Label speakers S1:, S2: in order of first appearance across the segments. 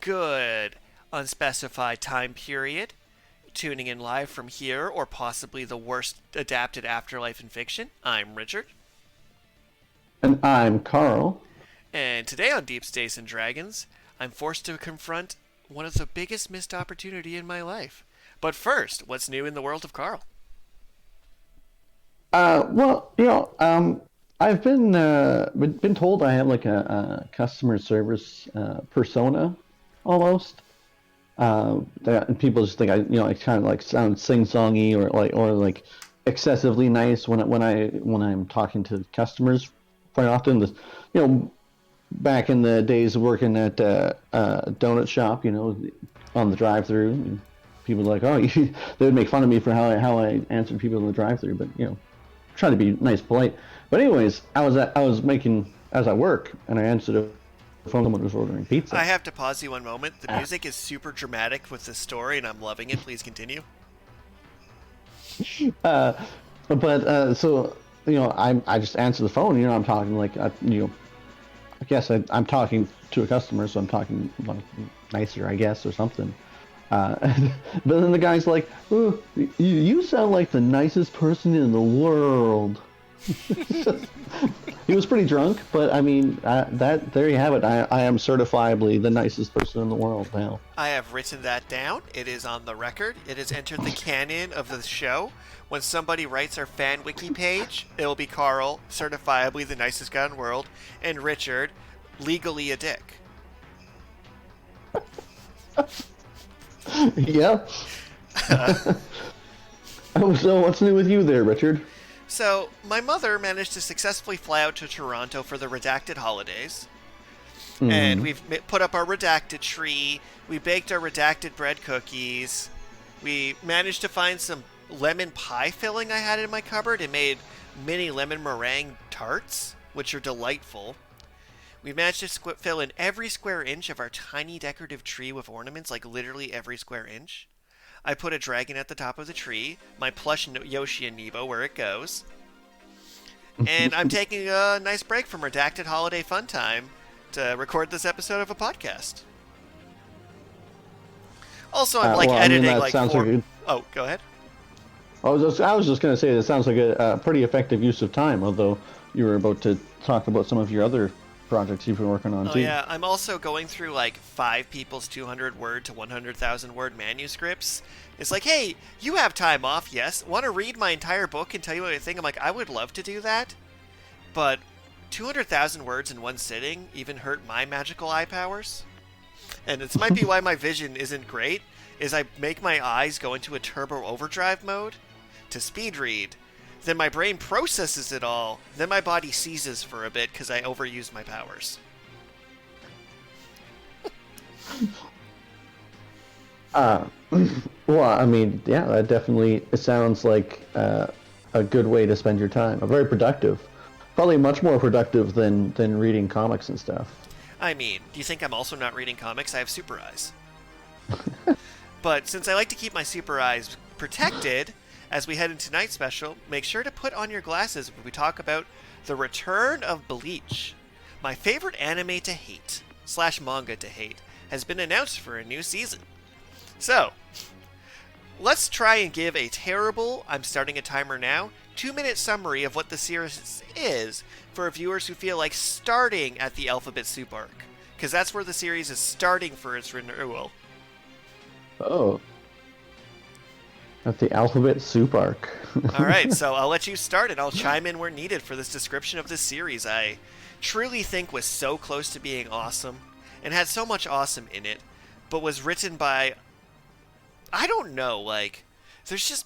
S1: Good unspecified time period. Tuning in live from here, or possibly the worst adapted afterlife in fiction. I'm Richard.
S2: And I'm Carl.
S1: And today on Deep Space and Dragons, I'm forced to confront one of the biggest missed opportunity in my life. But first, what's new in the world of Carl?
S2: I've been told I have like a customer service persona almost. And people just think I kind of like sound sing-songy or excessively nice when I'm talking to customers. Quite often, back in the days of working at a donut shop, on the drive-through, people were like, oh, they would make fun of me for how I answered people in the drive-through, but trying to be nice, polite. But anyways, I was making as I work, and I answered a phone. Someone was ordering pizza.
S1: I have to pause you one moment. The music is super dramatic with the story, and I'm loving it. Please continue.
S2: I just answer the phone. I'm talking I guess I'm talking to a customer, so I'm talking like nicer, I guess, or something. But then the guy's like, oh, you sound like the nicest person in the world. He was pretty drunk, but I mean, there you have it. I am certifiably the nicest person in the world now.
S1: I have written that down. It is on the record. It has entered the canon of the show. When somebody writes our fan wiki page, it'll be Carl, certifiably the nicest guy in the world, and Richard, legally a dick.
S2: Yeah. So what's new with you there, Richard?
S1: So, my mother managed to successfully fly out to Toronto for the redacted holidays. And we've put up our redacted tree. We baked our redacted bread cookies. We managed to find some lemon pie filling I had in my cupboard and made mini lemon meringue tarts, which are delightful. We managed to fill in every square inch of our tiny decorative tree with ornaments, like literally every square inch. I put a dragon at the top of the tree, my plush Yoshi and Nebo where it goes. And I'm taking a nice break from redacted holiday fun time to record this episode of a podcast. Also, I'm editing Oh, go ahead.
S2: I was just going to say that sounds like a pretty effective use of time, although you were about to talk about some of your other projects you've been working on too.
S1: Yeah, I'm also going through like 5 people's 200 word to 100,000 word manuscripts. It's like, hey, you have time off, yes? Want to read my entire book and tell you what I think? I'm like, I would love to do that, but 200,000 words in one sitting even hurt my magical eye powers. And this might be why my vision isn't great, is I make my eyes go into a turbo overdrive mode to speed read. Then my brain processes it all. Then my body seizes for a bit because I overuse my powers.
S2: Well, I mean, yeah, that definitely sounds like a good way to spend your time. Very productive. Probably much more productive than reading comics and stuff.
S1: I mean, do you think I'm also not reading comics? I have super eyes. But since I like to keep my super eyes protected, as we head into tonight's special, make sure to put on your glasses when we talk about the return of Bleach. My favorite anime to hate, / manga to hate, has been announced for a new season. So, let's try and give a terrible, I'm starting a timer now, 2-minute summary of what the series is for viewers who feel like starting at the Alphabet Soup arc. Because that's where the series is starting for its renewal.
S2: Oh. At the Alphabet Soup arc.
S1: Alright, so I'll let you start and I'll chime in where needed for this description of this series I truly think was so close to being awesome and had so much awesome in it, but was written by... I don't know, there's just...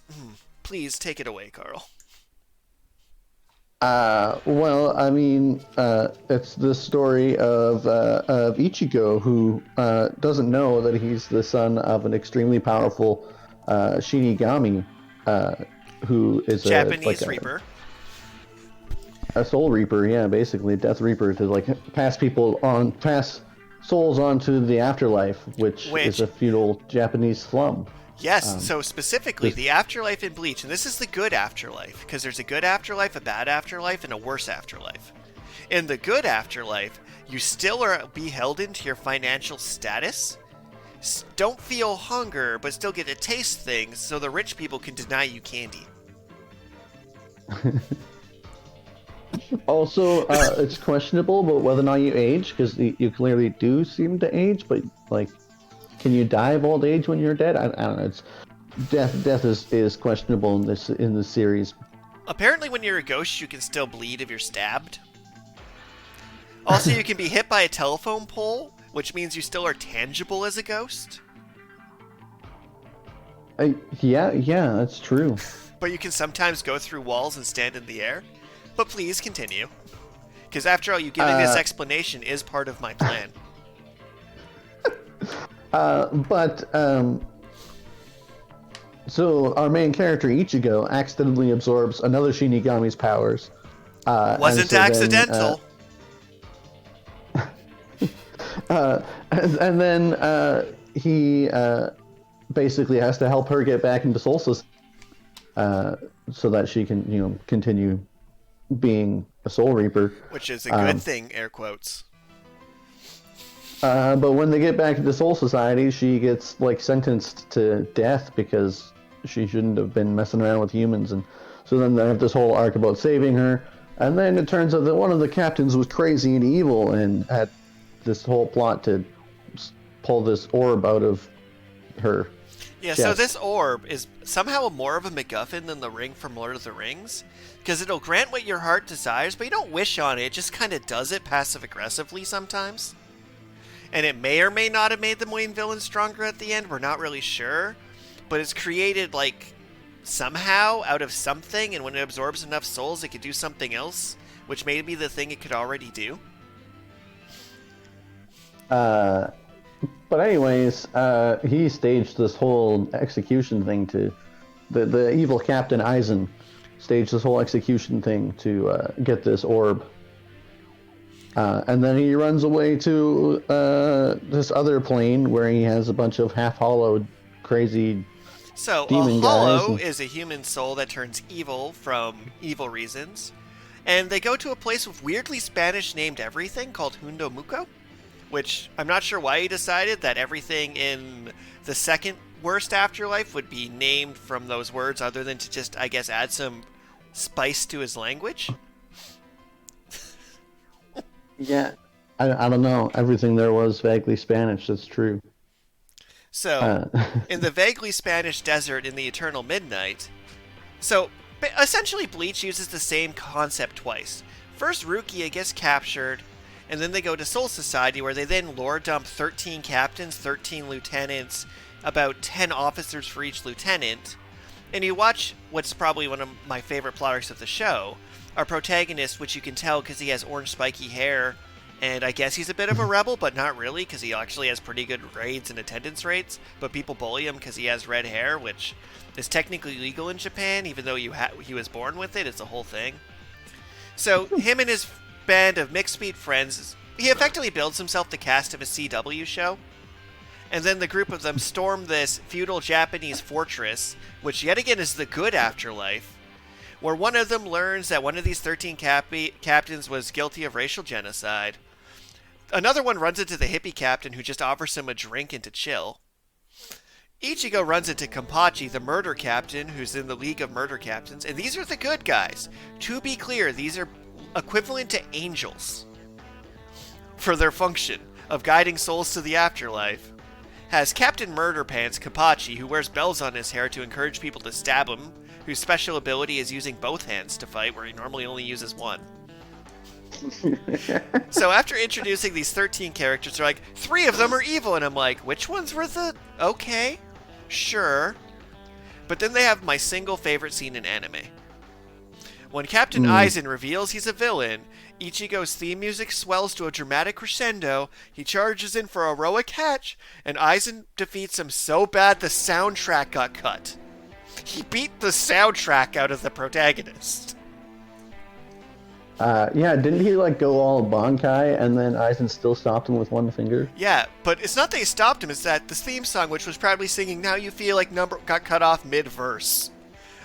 S1: Please, take it away, Carl.
S2: Well, I mean, it's the story of Ichigo, who doesn't know that he's the son of an extremely powerful Shinigami, who is
S1: Japanese Reaper.
S2: A Soul Reaper, yeah, basically a Death Reaper to pass souls onto the afterlife, which is a feudal Japanese slum.
S1: Yes, so specifically the afterlife in Bleach, and this is the good afterlife, because there's a good afterlife, a bad afterlife, and a worse afterlife. In the good afterlife, you still are beholden to your financial status, don't feel hunger, but still get to taste things, so the rich people can deny you candy.
S2: Also, it's questionable about whether or not you age, because you clearly do seem to age, but like, can you die of old age when you're dead? I don't know. It's death is questionable in this series.
S1: Apparently, when you're a ghost, you can still bleed if you're stabbed. Also, you can be hit by a telephone pole, which means you still are tangible as a ghost.
S2: Yeah, that's true.
S1: But you can sometimes go through walls and stand in the air. But please continue. Because after all, you giving this explanation is part of my plan.
S2: So our main character, Ichigo, accidentally absorbs another Shinigami's powers.
S1: Wasn't accidental.
S2: And then he basically has to help her get back into Soul Society, so that she can, continue being a Soul Reaper.
S1: Which is a good thing, air quotes.
S2: But when they get back into Soul Society, she gets sentenced to death because she shouldn't have been messing around with humans, and so then they have this whole arc about saving her. And then it turns out that one of the captains was crazy and evil and had this whole plot to pull this orb out of her.
S1: Yeah, so this orb is somehow more of a MacGuffin than the ring from Lord of the Rings, because it'll grant what your heart desires, but you don't wish on it, it just kind of does it passive-aggressively sometimes. And it may or may not have made the main villain stronger at the end, we're not really sure, but it's created, somehow out of something, and when it absorbs enough souls, it could do something else, which may be the thing it could already do.
S2: But anyways, he staged this whole execution thing to... The evil Captain Aizen staged this whole execution thing to get this orb. And then he runs away to this other plane where he has a bunch of half-hollowed, crazy demon
S1: a hollow
S2: guys.
S1: is a human soul that turns evil from evil reasons. And they go to a place with weirdly Spanish-named everything called Hundo Muco, which I'm not sure why he decided that everything in the second worst afterlife would be named from those words other than to just, I guess, add some spice to his language.
S2: Yeah, I don't know. Everything there was vaguely Spanish, that's true.
S1: So, in the vaguely Spanish desert in the Eternal Midnight, essentially Bleach uses the same concept twice. First, Rukia gets captured, and then they go to Soul Society, where they then lore dump 13 captains, 13 lieutenants, about 10 officers for each lieutenant. And you watch what's probably one of my favorite plot arcs of the show. Our protagonist, which you can tell because he has orange spiky hair, and I guess he's a bit of a rebel, but not really, because he actually has pretty good grades and attendance rates, but people bully him because he has red hair, which is technically legal in Japan, even though he was born with it. It's a whole thing. So, him and his band of mixed speed friends, he effectively builds himself the cast of a CW show, and then the group of them storm this feudal Japanese fortress, which yet again is the good afterlife, where one of them learns that one of these 13 captains was guilty of racial genocide. Another one runs into the hippie captain, who just offers him a drink and to chill. Ichigo runs into Kenpachi, the murder captain, who's in the League of Murder Captains, and these are the good guys. To be clear, these are equivalent to angels for their function of guiding souls to the afterlife. Has Captain Murder Pants Kenpachi, who wears bells on his hair to encourage people to stab him, whose special ability is using both hands to fight, where he normally only uses one. So after introducing these 13 characters, they're like, 3 of them are evil, and I'm like, which ones were the... Okay, sure. But then they have my single favorite scene in anime. When Captain Aizen reveals he's a villain, Ichigo's theme music swells to a dramatic crescendo, he charges in for a heroic catch, and Aizen defeats him so bad the soundtrack got cut. He beat the soundtrack out of the protagonist.
S2: Yeah, didn't he go all Bankai and then Aizen still stopped him with one finger?
S1: Yeah, but it's not that he stopped him, it's that the theme song, which was proudly singing Now You Feel Like Number, got cut off mid-verse.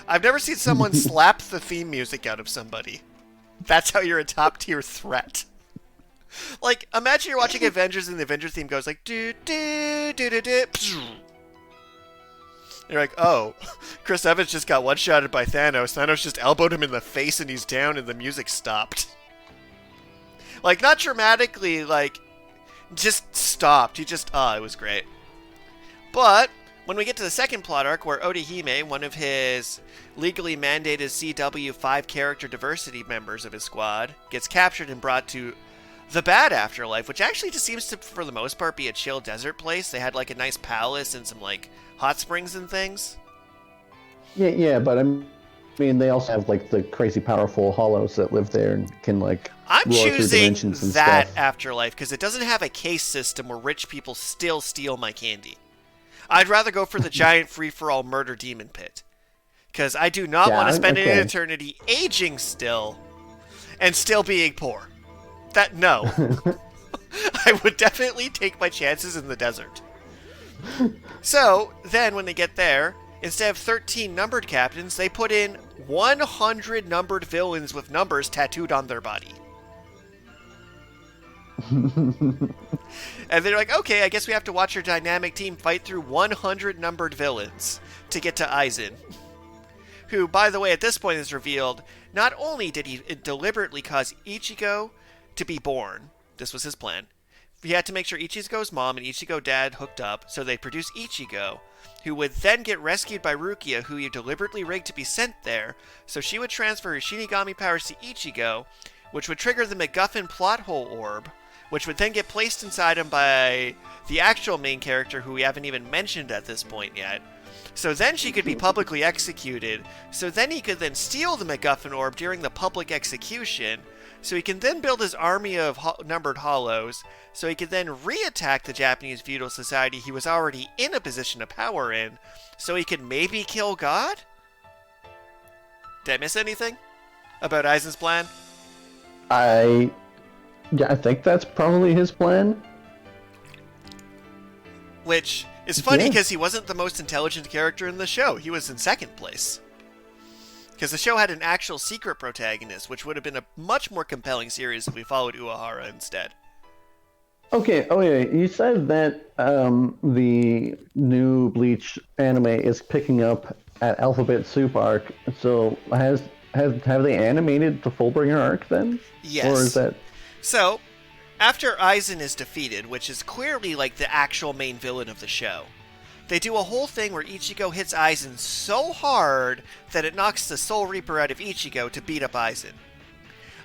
S1: I've never seen someone slap the theme music out of somebody. That's how you're a top-tier threat. Like, imagine you're watching Avengers and the Avengers theme goes like do do do do do. You're like, oh, Chris Evans just got one-shotted by Thanos. Thanos just elbowed him in the face and he's down and the music stopped. Like, not dramatically, like, just stopped. He just, it was great. But when we get to the second plot arc where Orihime, one of his legally mandated CW 5-character diversity members of his squad, gets captured and brought to the bad afterlife, which actually just seems to, for the most part, be a chill desert place. They had, like, a nice palace and some, like, hot springs and things.
S2: Yeah, but I mean, they also have, like, the crazy powerful hollows that live there and can, like,
S1: I'm
S2: roar through
S1: choosing
S2: dimensions and
S1: that
S2: stuff.
S1: afterlife because it doesn't have a case system where rich people still steal my candy. I'd rather go for the giant free-for-all murder demon pit. Because I do not want to spend an eternity aging still and still being poor. No. I would definitely take my chances in the desert. So, then when they get there, instead of 13 numbered captains, they put in 100 numbered villains with numbers tattooed on their body. And they're like, okay, I guess we have to watch our dynamic team fight through 100 numbered villains to get to Aizen. Who, by the way, at this point is revealed, not only did he deliberately cause Ichigo to be born, this was his plan, he had to make sure Ichigo's mom and Ichigo dad hooked up, so they produced Ichigo, who would then get rescued by Rukia, who he deliberately rigged to be sent there, so she would transfer her Shinigami powers to Ichigo, which would trigger the MacGuffin plot hole orb, which would then get placed inside him by the actual main character, who we haven't even mentioned at this point yet. So then she could be publicly executed, so then he could then steal the MacGuffin orb during the public execution, so he can then build his army of numbered hollows, so he could then re-attack the Japanese feudal society he was already in a position of power in, so he could maybe kill God? Did I miss anything about Aizen's plan?
S2: I think that's probably his plan.
S1: Which is funny because he wasn't the most intelligent character in the show. He was in second place. Because the show had an actual secret protagonist, which would have been a much more compelling series if we followed Uehara instead.
S2: Okay, you said that the new Bleach anime is picking up at Alphabet Soup arc, so have they animated the Fullbringer arc then?
S1: Yes.
S2: Or is that...
S1: So, after Aizen is defeated, which is clearly like the actual main villain of the show, they do a whole thing where Ichigo hits Aizen so hard that it knocks the Soul Reaper out of Ichigo to beat up Aizen.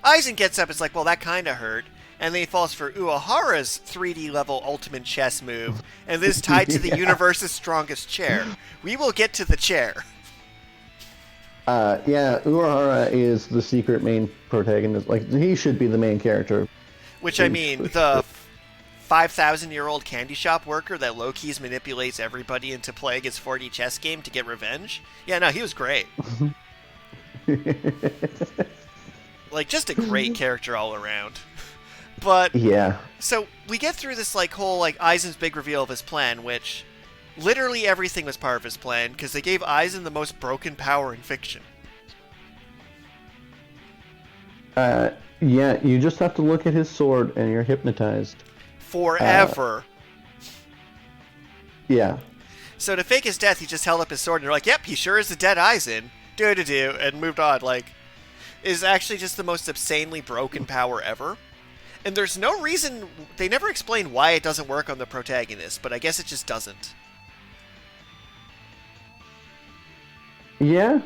S1: Aizen gets up, it's like, well, that kinda hurt, and then he falls for Uehara's 3D level ultimate chess move, and this is tied to the universe's strongest chair. We will get to the chair.
S2: Uehara is the secret main protagonist. Like, he should be the main character.
S1: Which, I mean, the 5,000-year-old candy shop worker that low-keys manipulates everybody into playing his 4D chess game to get revenge? Yeah, no, he was great. Like, just a great character all around. But,
S2: yeah.
S1: So, we get through this, like, whole, like, Aizen's big reveal of his plan, which literally everything was part of his plan, because they gave Aizen the most broken power in fiction.
S2: Yeah, you just have to look at his sword and you're hypnotized.
S1: Forever.
S2: Yeah.
S1: So to fake his death, he just held up his sword and you're like, yep, he sure is a dead Aizen. Do-do-do, and moved on. Like, is actually just the most obscenely broken power ever. And there's no reason, they never explain why it doesn't work on the protagonist, but I guess it just doesn't.
S2: Yeah.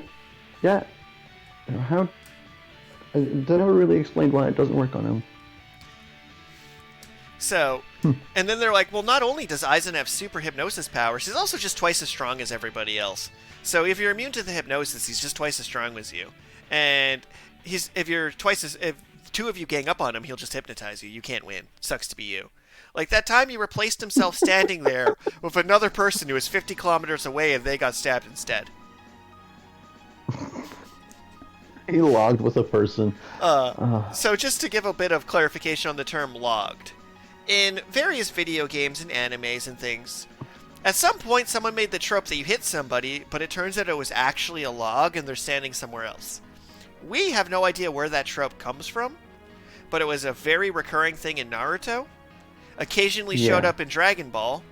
S2: How... They never really explained why it doesn't work on him.
S1: So, and then they're like, well, not only does Aizen have super hypnosis powers, he's also just twice as strong as everybody else. So if you're immune to the hypnosis, he's just twice as strong as you. And if two of you gang up on him, he'll just hypnotize you. You can't win. Sucks to be you. Like that time he replaced himself standing there with another person who was 50 kilometers away and they got stabbed instead.
S2: He logged with a person.
S1: So just to give a bit of clarification on the term logged. In various video games and animes and things, at some point someone made the trope that you hit somebody, but it turns out it was actually a log and they're standing somewhere else. We have no idea where that trope comes from, but it was a very recurring thing in Naruto. Occasionally
S2: Yeah.
S1: showed up in Dragon Ball,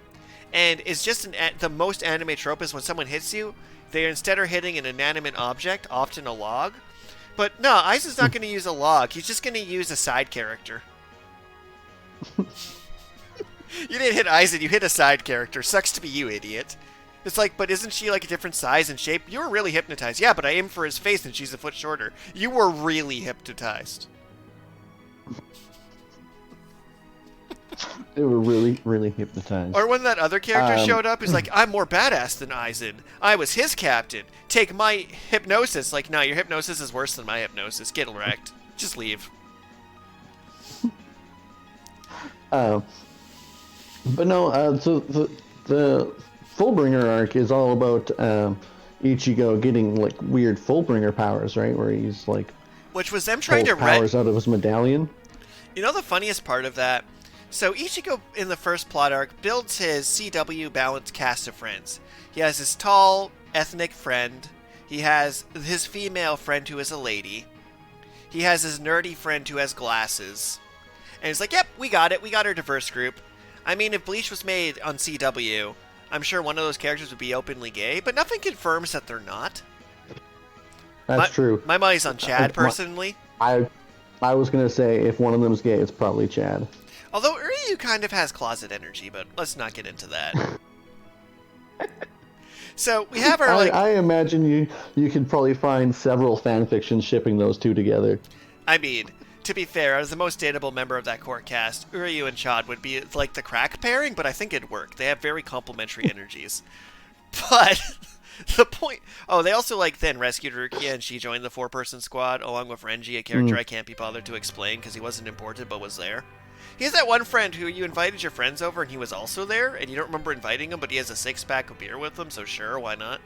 S1: and is just the most anime trope is when someone hits you, they instead are hitting an inanimate object, often a log. But no, Aizen's not going to use a log. He's just going to use a side character. You didn't hit Aizen, you hit a side character. Sucks to be you, idiot. It's like, but isn't she like a different size and shape? You were really hypnotized. Yeah, but I aim for his face and she's a foot shorter. You were really hypnotized.
S2: They were really, really hypnotized.
S1: Or when that other character showed up, he's like, I'm more badass than Aizen. I was his captain. Take my hypnosis. Like, no, your hypnosis is worse than my hypnosis. Get wrecked. Just leave.
S2: But no, so the Fullbringer arc is all about Ichigo getting like weird Fullbringer powers, right? Where he's like
S1: Which was them trying
S2: pulls
S1: to
S2: powers out of his medallion.
S1: You know the funniest part of that? So Ichigo in the first plot arc builds his CW balanced cast of friends. He has his tall ethnic friend. He has his female friend who is a lady. He has his nerdy friend who has glasses. And he's like, yep, we got it. We got our diverse group. I mean, if Bleach was made on CW, I'm sure one of those characters would be openly gay, but nothing confirms that they're not.
S2: That's true.
S1: My money's on Chad, personally.
S2: I was gonna say if one of them is gay, it's probably Chad.
S1: Although Uryu kind of has closet energy, but let's not get into that. So we have our
S2: I imagine you could probably find several fanfictions shipping those two together.
S1: I mean, to be fair, as the most dateable member of that core cast, Uryu and Chad would be like the crack pairing, but I think it'd work. They have very complementary energies. But the point... Oh, they also then rescued Rukia, and she joined the 4-person squad, along with Renji, a character I can't be bothered to explain because he wasn't imported but was there. He has that one friend who you invited your friends over and he was also there, and you don't remember inviting him, but he has a 6-pack of beer with him, so sure, why not?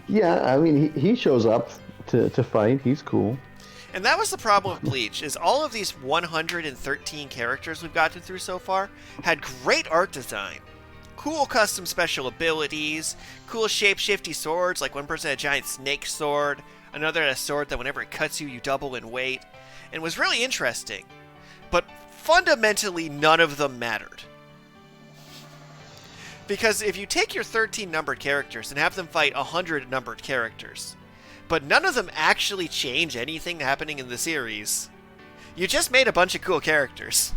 S2: Yeah, I mean, he shows up to fight. He's cool.
S1: And that was the problem with Bleach, is all of these 113 characters we've gotten through so far had great art design. Cool custom special abilities, cool shape-shifty swords, like one person had a giant snake sword, another had a sword that whenever it cuts you, you double in weight, and was really interesting. But fundamentally, none of them mattered. Because if you take your 13 numbered characters and have them fight 100 numbered characters, but none of them actually change anything happening in the series, you just made a bunch of cool characters.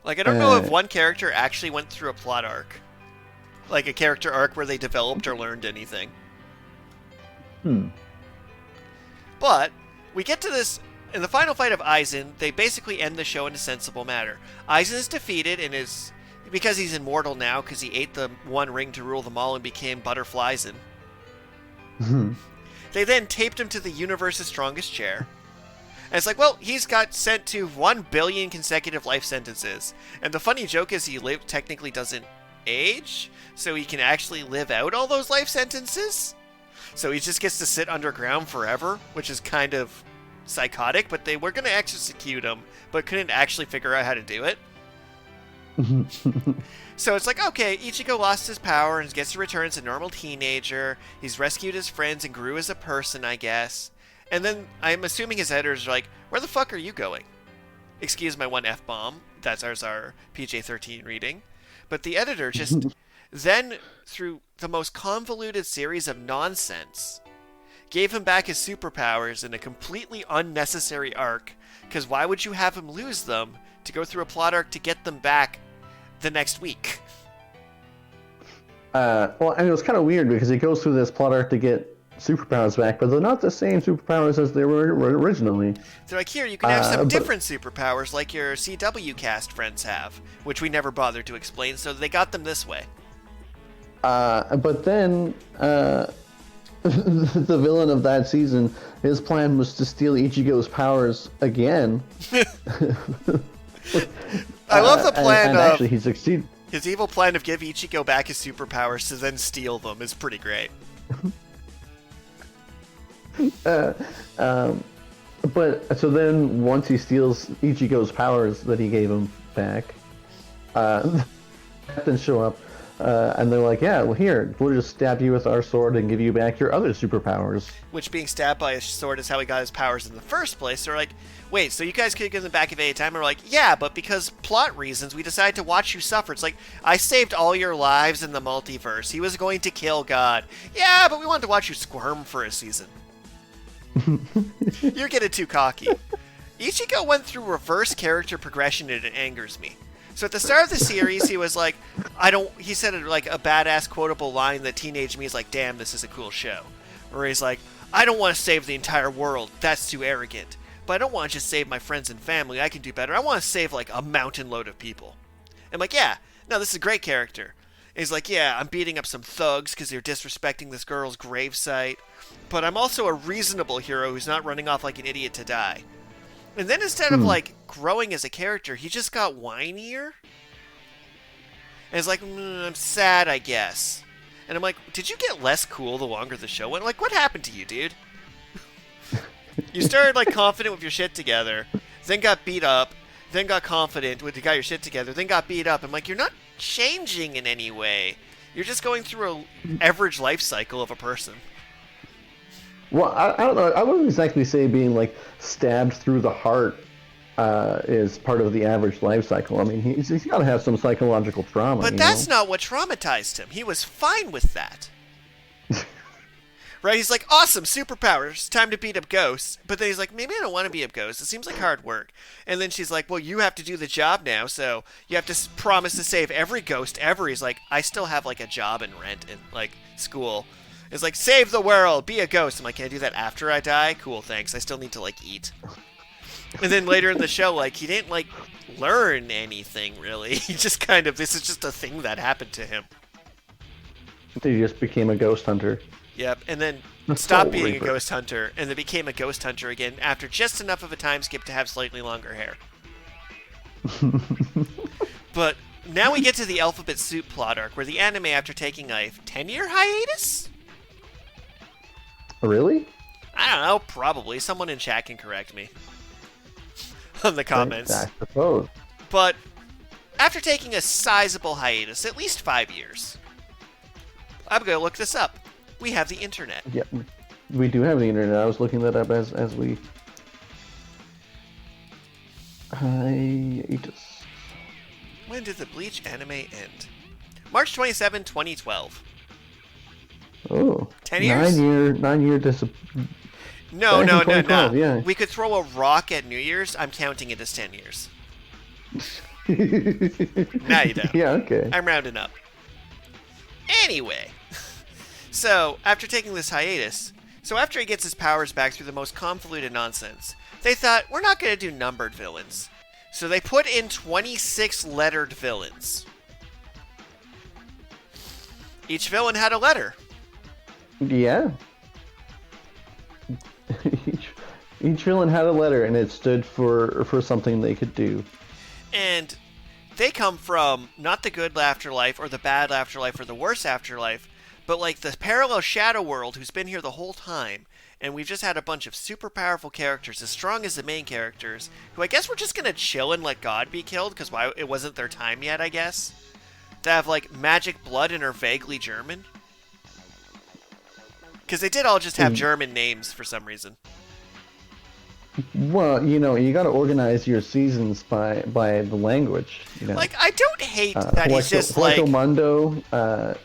S1: Like, I don't know if one character actually went through a plot arc. Like a character arc where they developed or learned anything. But we get to this in the final fight of Aizen. They basically end the show in a sensible manner. Aizen is defeated and is, because he's immortal now, because he ate the one ring to rule them all and became Butterflyzen. They then taped him to the universe's strongest chair. And it's like, well, he's got sent to 1 billion consecutive life sentences. And the funny joke is he technically doesn't age, so he can actually live out all those life sentences. So he just gets to sit underground forever, which is kind of psychotic, but they were going to execute him, but couldn't actually figure out how to do it. So it's like, okay, Ichigo lost his power and gets to return as a normal teenager. He's rescued his friends and grew as a person, I guess. And then I'm assuming his editors are like, where the fuck are you going? Excuse my one F-bomb. That's our PJ-13 reading. But the editor just then, through the most convoluted series of nonsense, gave him back his superpowers in a completely unnecessary arc. Because why would you have him lose them to go through a plot arc to get them back the next week?
S2: Well, and it was kind of weird because he goes through this plot arc to get superpowers back, but they're not the same superpowers as they were originally.
S1: They're like, here, you can have some different superpowers like your CW cast friends have, which we never bothered to explain, so they got them this way.
S2: But then, the villain of that season, his plan was to steal Ichigo's powers again.
S1: I love the plan
S2: and
S1: of...
S2: actually, he succeeded.
S1: His evil plan of give Ichigo back his superpowers to then steal them is pretty great.
S2: But so then once he steals Ichigo's powers that he gave him back, then show up. And they're like, yeah, well, here, we'll just stab you with our sword and give you back your other superpowers.
S1: Which being stabbed by a sword is how he got his powers in the first place. So we're like, wait, so you guys could get in the back of any time? And we're like, yeah, but because plot reasons, we decided to watch you suffer. It's like, I saved all your lives in the multiverse. He was going to kill God. Yeah, but we wanted to watch you squirm for a season. You're getting too cocky. Ichigo went through reverse character progression and it angers me. So at the start of the series, he was like, he said like a badass quotable line that teenage me is like, damn, this is a cool show. Or he's like, I don't want to save the entire world. That's too arrogant. But I don't want to just save my friends and family. I can do better. I want to save like a mountain load of people. I'm like, yeah, no, this is a great character. And he's like, yeah, I'm beating up some thugs because they're disrespecting this girl's gravesite. But I'm also a reasonable hero who's not running off like an idiot to die. And then instead of, like, growing as a character, he just got whinier. And it's like, I'm sad, I guess. And I'm like, did you get less cool the longer the show went? Like, what happened to you, dude? You started, like, confident with your shit together, then got beat up, then got confident with you got your shit together, then got beat up. I'm like, you're not changing in any way. You're just going through an average life cycle of a person.
S2: Well, I don't know. I wouldn't exactly say being like stabbed through the heart is part of the average life cycle. I mean, he's got to have some psychological trauma.
S1: But that's not what traumatized him. He was fine with that. Right? He's like, awesome, superpowers, time to beat up ghosts. But then he's like, maybe I don't want to beat up ghosts. It seems like hard work. And then she's like, well, you have to do the job now, so you have to promise to save every ghost ever. He's like, I still have like a job and rent and like school. It's like, save the world, be a ghost. I'm like, can I do that after I die? Cool, thanks. I still need to, like, eat. And then later in the show, like, he didn't, like, learn anything, really. He just kind of, this is just a thing that happened to him.
S2: He just became a ghost hunter.
S1: Yep, and then stopped being a ghost hunter, and then became a ghost hunter again after just enough of a time skip to have slightly longer hair. But now we get to the Alphabet Soup plot arc, where the anime, after taking a 10-year hiatus?
S2: Really?
S1: I don't know, probably. Someone in chat can correct me on the comments.
S2: I suppose.
S1: But after taking a sizable hiatus, at least 5 years, I'm going to look this up. We have the internet.
S2: Yeah, we do have the internet. I was looking that up as we... Hiatus.
S1: When did the Bleach anime end? March 27, 2012.
S2: Oh,
S1: 10 years?
S2: 9 year
S1: No.
S2: Yeah.
S1: We could throw a rock at New Year's. I'm counting it as 10 years. Now you don't.
S2: Yeah, okay.
S1: I'm rounding up. Anyway. So, after taking this hiatus, after he gets his powers back through the most convoluted nonsense, they thought, we're not going to do numbered villains. So they put in 26 lettered villains. Each villain had a letter.
S2: Yeah. Each villain had a letter, and it stood for something they could do.
S1: And they come from not the good afterlife, or the bad afterlife, or the worse afterlife, but like the parallel shadow world who's been here the whole time. And we've just had a bunch of super powerful characters, as strong as the main characters, who I guess we're just going to chill and let God be killed, because it wasn't their time yet, I guess. That have like magic blood and are vaguely German. Because they did all just have German names for some reason.
S2: Well, you got to organize your seasons by the language.
S1: Like, I don't hate that he's just like...
S2: Mundo,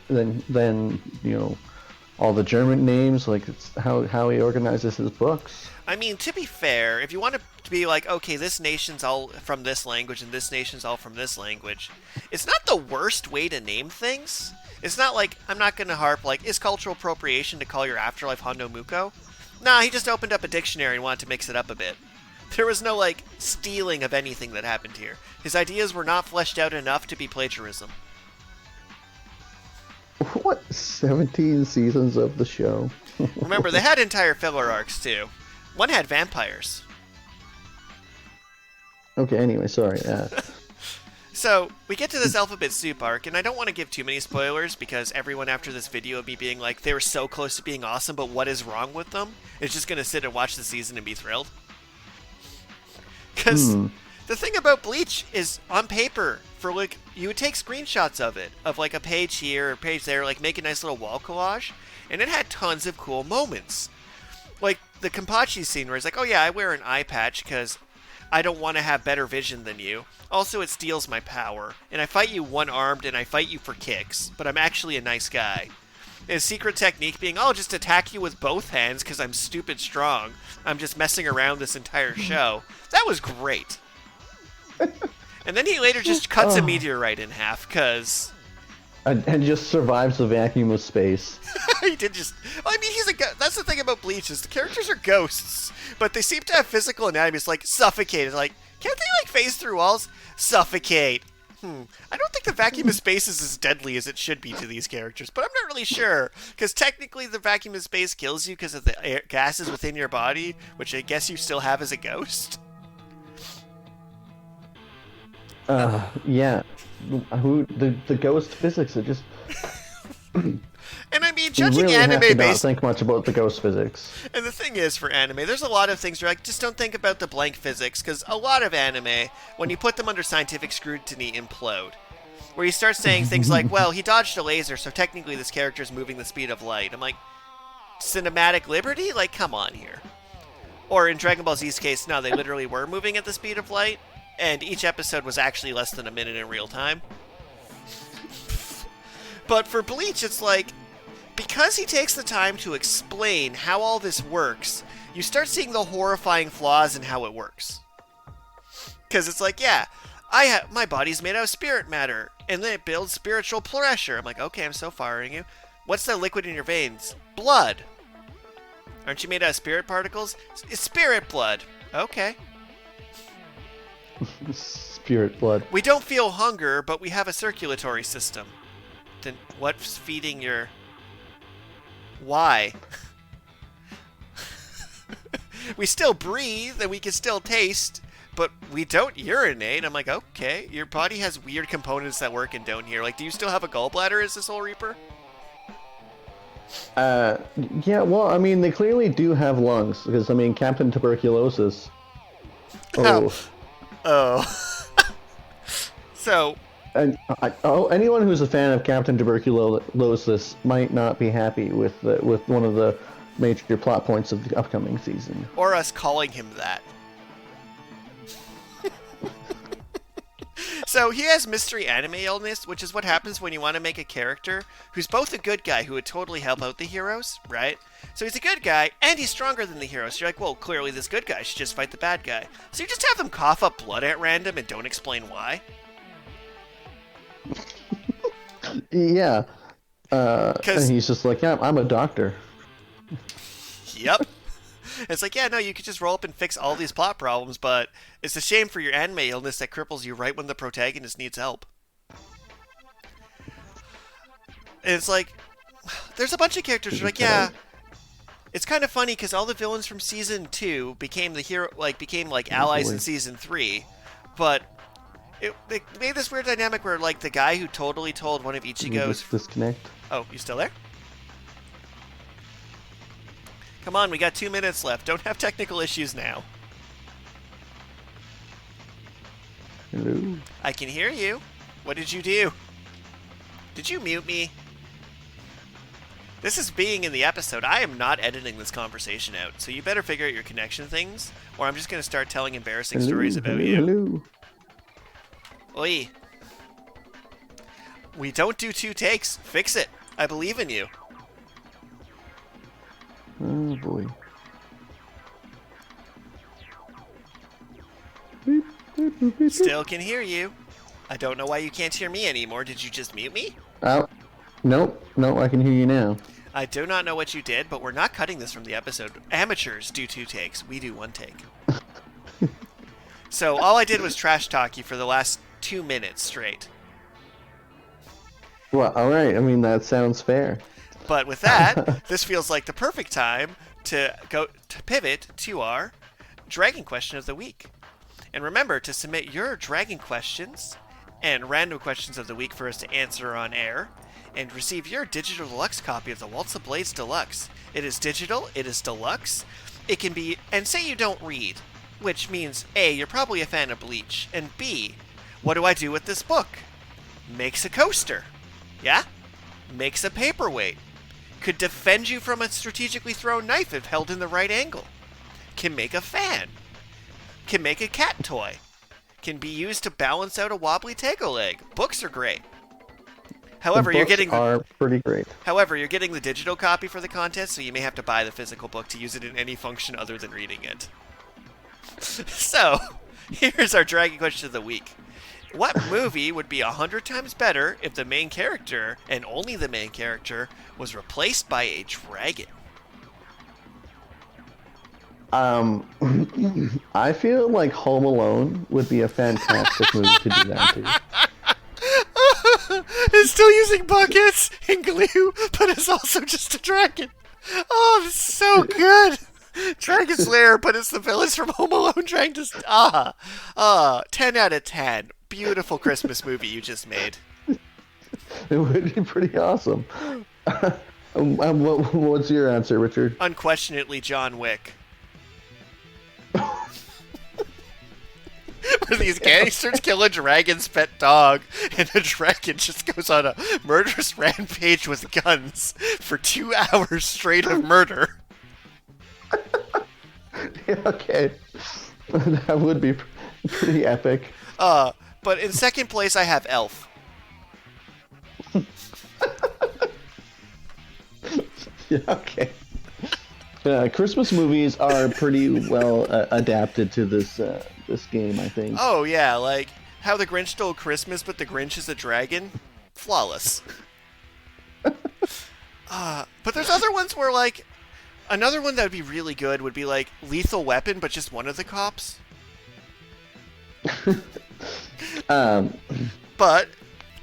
S2: then all the German names, like it's how he organizes his books.
S1: I mean, to be fair, if you want to be like, okay, this nation's all from this language and this nation's all from this language, it's not the worst way to name things. It's not like, I'm not going to harp, like, is cultural appropriation to call your afterlife Hondo Muko? Nah, he just opened up a dictionary and wanted to mix it up a bit. There was no, like, stealing of anything that happened here. His ideas were not fleshed out enough to be plagiarism.
S2: What? 17 seasons of the show?
S1: Remember, they had entire filler arcs, too. One had vampires.
S2: Okay, anyway, sorry.
S1: So, we get to this Alphabet Soup arc, and I don't want to give too many spoilers, because everyone after this video of me being like, they were so close to being awesome, but what is wrong with them, is just going to sit and watch the season and be thrilled. Because the thing about Bleach is, on paper, for like, you would take screenshots of it, of like a page here, a page there, like make a nice little wall collage, and it had tons of cool moments. Like the Kenpachi scene where it's like, oh yeah, I wear an eye patch because I don't want to have better vision than you. Also, it steals my power, and I fight you one-armed, and I fight you for kicks, but I'm actually a nice guy. His secret technique being, I'll just attack you with both hands because I'm stupid strong. I'm just messing around this entire show. That was great. And then he later just cuts a meteorite in half because...
S2: And just survives the vacuum of space.
S1: He did just... Well, I mean, that's the thing about Bleach, is the characters are ghosts, but they seem to have physical anatomy. It's like, suffocate. It's like, can't they, like, phase through walls? Suffocate. I don't think the vacuum of space is as deadly as it should be to these characters, but I'm not really sure, because technically the vacuum of space kills you because of the gases within your body, which I guess you still have as a ghost.
S2: Yeah. The ghost physics are just...
S1: And I mean, judging
S2: really
S1: anime
S2: have to
S1: based...
S2: not think much about the ghost physics.
S1: And the thing is, for anime, there's a lot of things where like, just don't think about the blank physics, because a lot of anime, when you put them under scientific scrutiny, implode. Where you start saying things like, well, he dodged a laser, so technically this character's moving the speed of light. I'm like, cinematic liberty? Like, come on here. Or in Dragon Ball Z's case, no, they literally were moving at the speed of light, and each episode was actually less than a minute in real time. But for Bleach, it's like, because he takes the time to explain how all this works, you start seeing the horrifying flaws in how it works. Because it's like, yeah, my body's made out of spirit matter, and then it builds spiritual pressure. I'm like, okay, I'm so firing you. What's the liquid in your veins? Blood. Aren't you made out of spirit particles? It's spirit blood. Okay.
S2: Spirit blood.
S1: We don't feel hunger, but we have a circulatory system. Then what's feeding your... Why? We still breathe and we can still taste, but we don't urinate. I'm like, okay, your body has weird components that work and don't here. Like, do you still have a gallbladder as the Soul Reaper?
S2: Yeah, well, I mean, they clearly do have lungs, because, I mean, Captain Tuberculosis. Oh.
S1: Oh. So...
S2: And anyone who's a fan of Captain Tuberculosis might not be happy with one of the major plot points of the upcoming season.
S1: Or us calling him that. So he has mystery anime illness, which is what happens when you want to make a character who's both a good guy who would totally help out the heroes, right? So he's a good guy, and he's stronger than the heroes. So you're like, well, clearly this good guy should just fight the bad guy. So you just have them cough up blood at random and don't explain why.
S2: Yeah. And he's just like, yeah, I'm a doctor.
S1: Yep. It's like, yeah, no, you could just roll up and fix all these plot problems, but it's a shame for your anime illness that cripples you right when the protagonist needs help. And it's like, there's a bunch of characters who are like, yeah, it's kind of funny because all the villains from season 2 became allies in season 3, but they made this weird dynamic where, like, the guy who totally told one of Ichigo's...
S2: Disconnect.
S1: Oh, you still there? Come on, we got 2 minutes left. Don't have technical issues now.
S2: Hello?
S1: I can hear you. What did you do? Did you mute me? This is being in the episode. I am not editing this conversation out, so you better figure out your connection things, or I'm just going to start telling embarrassing stories about you.
S2: Hello.
S1: Oi. We don't do 2 takes. Fix it. I believe in you.
S2: Oh boy.
S1: Still can hear you. I don't know why you can't hear me anymore. Did you just mute me?
S2: Oh, nope. No, I can hear you now.
S1: I do not know what you did, but we're not cutting this from the episode. Amateurs do 2 takes. We do 1 take. So all I did was trash talk you for the last 2 minutes straight.
S2: Well, all right. I mean, that sounds fair.
S1: But with that, this feels like the perfect time to pivot to our Dragon Question of the Week. And remember to submit your Dragon questions and random questions of the week for us to answer on air, and receive your digital deluxe copy of the Waltz of Blades Deluxe. It is digital, it is deluxe, it can be, and say you don't read, which means A, you're probably a fan of Bleach, and B, What do I do with this book? Makes a coaster. Yeah? Makes a paperweight. Could defend you from a strategically thrown knife if held in the right angle. Can make a fan. Can make a cat toy. Can be used to balance out a wobbly Tego leg. Books are great. However,
S2: The
S1: you're
S2: books
S1: getting
S2: are pretty great.
S1: However, you're getting the digital copy for the contest, so you may have to buy the physical book to use it in any function other than reading it. So, here's our dragon question of the week. What movie would be 100 times better if the main character, and only the main character, was replaced by a dragon?
S2: I feel like Home Alone would be a fantastic movie to do that to.
S1: It's still using buckets and glue, but it's also just a dragon. Oh, this is so good. Dragon Slayer, but it's the villains from Home Alone trying to... 10 out of 10. Beautiful Christmas movie you just made.
S2: It would be pretty awesome. What's your answer, Richard?
S1: Unquestionably John Wick. Where these gangsters kill a dragon's pet dog, and the dragon just goes on a murderous rampage with guns for 2 hours straight of murder.
S2: Yeah, okay. That would be pretty epic.
S1: But in second place, I have Elf.
S2: Yeah, okay. Christmas movies are pretty well adapted to this game, I think.
S1: Oh, yeah, like How the Grinch Stole Christmas, but the Grinch is a dragon. Flawless. But there's other ones where, like, another one that would be really good would be, like, Lethal Weapon, but just one of the cops. But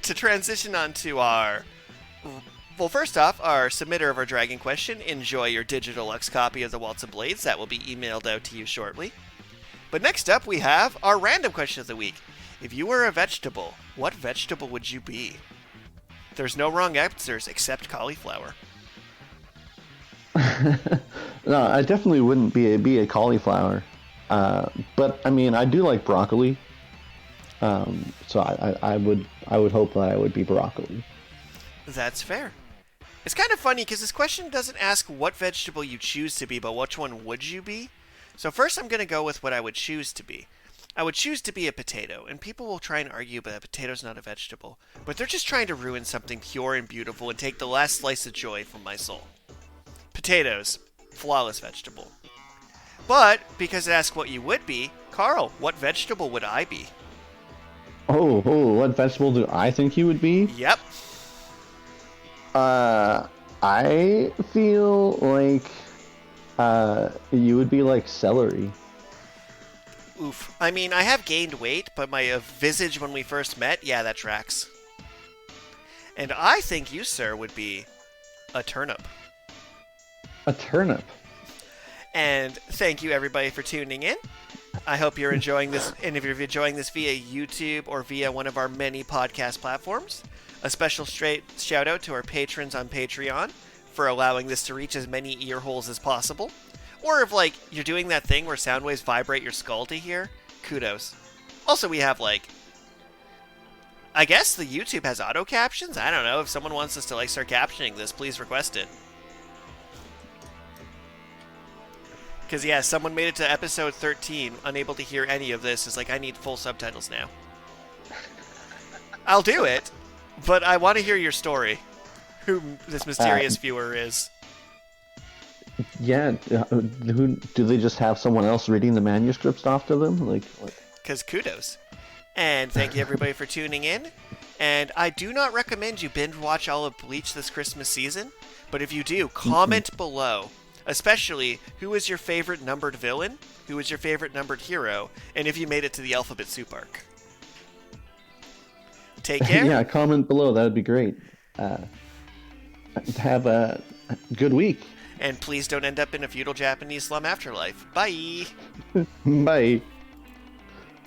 S1: to transition on to our... Well, first off, our submitter of our dragon question, enjoy your digital Lux copy of the Waltz of Blades. That will be emailed out to you shortly. But next up, we have our random question of the week. If you were a vegetable, what vegetable would you be? There's no wrong answers except cauliflower.
S2: No, I definitely wouldn't be a cauliflower. But I mean, I do like broccoli. So I would hope that I would be broccoli.
S1: That's fair. It's kind of funny because this question doesn't ask what vegetable you choose to be, but which one would you be? So first I'm going to go with what I would choose to be. I would choose to be a potato, and people will try and argue that a potato's not a vegetable, but they're just trying to ruin something pure and beautiful and take the last slice of joy from my soul. Potatoes, flawless vegetable. But, because it asks what you would be, Carl, what vegetable would I be?
S2: Oh, what vegetable do I think you would be?
S1: Yep.
S2: I feel like you would be like celery.
S1: Oof. I mean, I have gained weight, but my visage when we first met, yeah, that tracks. And I think you, sir, would be a turnip.
S2: A turnip?
S1: And thank you, everybody, for tuning in. I hope you're enjoying this, and if you're enjoying this via YouTube or via one of our many podcast platforms, a special straight shout out to our patrons on Patreon for allowing this to reach as many ear holes as possible. Or if, like, you're doing that thing where sound waves vibrate your skull to hear, kudos. Also, we have, like, I guess the YouTube has auto captions? I don't know. If someone wants us to, like, start captioning this, please request it. Because, yeah, someone made it to episode 13, unable to hear any of this. Is like, I need full subtitles now. I'll do it, but I want to hear your story. Who this mysterious viewer is.
S2: Yeah, who do they just have someone else reading the manuscripts off to them? Like,
S1: because kudos. And thank you, everybody, for tuning in. And I do not recommend you binge watch all of Bleach this Christmas season, but if you do, comment below. Especially, who is your favorite numbered villain? Who is your favorite numbered hero? And if you made it to the Alphabet Soup arc. Take care.
S2: Yeah, comment below. That would be great. Have a good week.
S1: And please don't end up in a feudal Japanese slum afterlife. Bye!
S2: Bye.